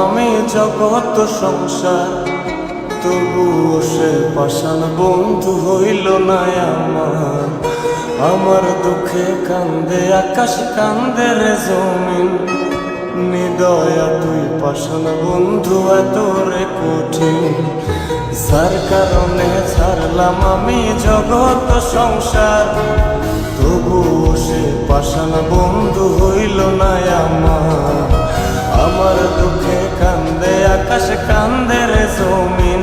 আমি জগৎ সংসার, তবুও সে পাষাণ বন্ধু হইল না আমার। আমার দুঃখে কান্দে আকাশ, কান্দে রে জমিন, নিদয়া তুই পাষাণ বন্ধু এত রে কঠিন। যার কারণে ছাড়লাম আমি জগৎ সংসার, তবুও সে পাষাণ বন্ধু হইল না আমার। আমার দুঃখে কান্দে আকাশ, কান্দে রে জমিন,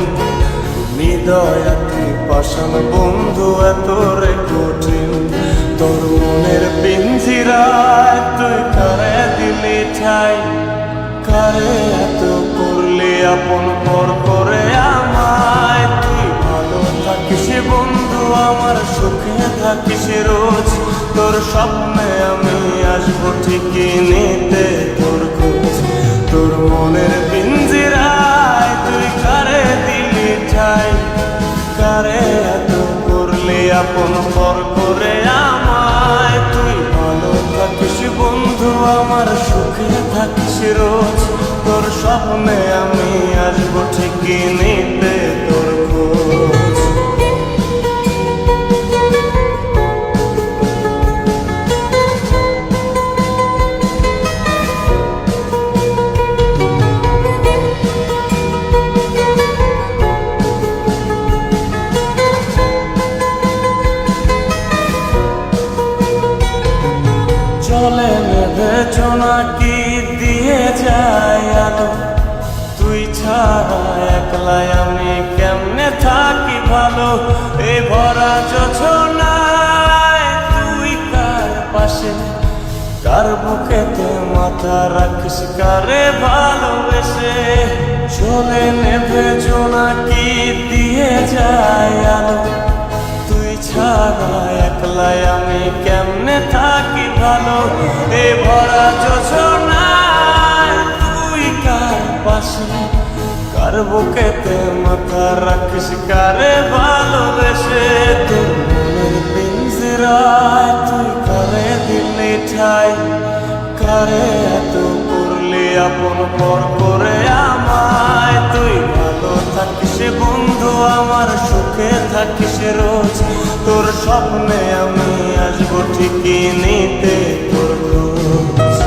নিদয়া তুই পাষাণ বন্ধু এত রে কঠিন। তোর মনের পিঞ্জিরায় তুই কারে দিলি ঠাই, কারে এত করলি আপন পর করে আমায়। তুই ভালো থাকিস বন্ধু আমার, সুখে থাকিস রোজ, তোর স্বপ্নে আমি আসবো ঠিকই নিতে তোর খোঁজ। তোর মনের পিঞ্জিরায় তুই কারে দিলি ঠাই, কারে এত করলি আপন পর করে আমায়। তুই ভালো থাকিস বন্ধু আমার, সুখে থাকিস রোজ, তোর স্বপ্নে আমি আসবো ঠিকই নিতে তোর খোঁজ। চলে নেবে জোনাকি দিয়ে যায় আলো, তুই ছাড়া একলাই আমি কেমনে থাকি ভালো। এ ভরা যোছনায় তুই কার পাশে, কার বুকেতে মাথা রাখিস, কারে ভালোবেসে। চলে নেবে জোনাকি দিয়ে যায় আলো, তুই ছাড়া একলাই আমি কেমনে থাকি ভালো। এ ভরা যোছনায় তুই কার পাশে, কার বুকেতে মাথা রাখিস, কারে ভালোবেসে। তোর মনের পিঞ্জিরায় তুই কারে দিলি ঠাই, কারে এত করলি আপন পর করে আমায়। তুই ভালো থাকিস বন্ধু আমার, সুখে থাকিস রোজ, তোর স্বপ্নে আমি আসবো ঠিকই নিতে তোর খোঁজ।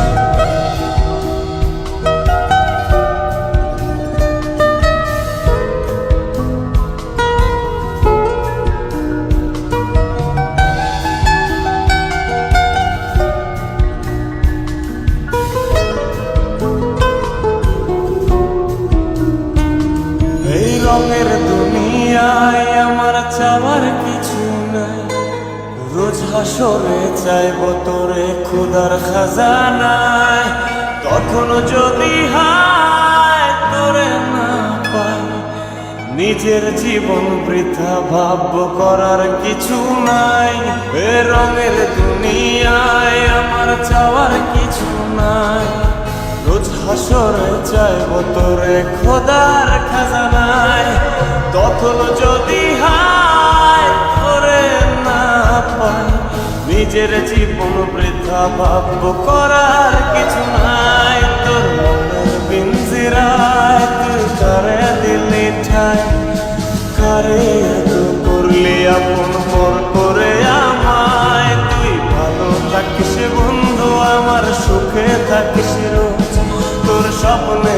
এই রঙের দুনিয়ায় আমার চাওয়ার কিছু নাই, রোজ হাসরে চাইব তোরে ক্ষুধার খাজানায়। তখন যদি হায় তোরে না পাই, নিজের জীবন বৃথা ভাবব করার কিছু নাই। এ রঙের দুনিয়ায় আমার চাওয়ার কিছু নাই, রোজ হাসরে চাইব তোরে খোদার খাজানায়। তখন যদি হায় তোরে না পাই, নিজের জীবন বৃথা ভাবব করার কিছু নাই। তোর মনের পিঞ্জিরায় তুই কারে দিলি ঠাই, কারে এত করলি আপন পর করে আমায়। তুই ভালো থাকিস বন্ধু আমার, সুখে থাকিস রোজ, তোর স্বপ্নে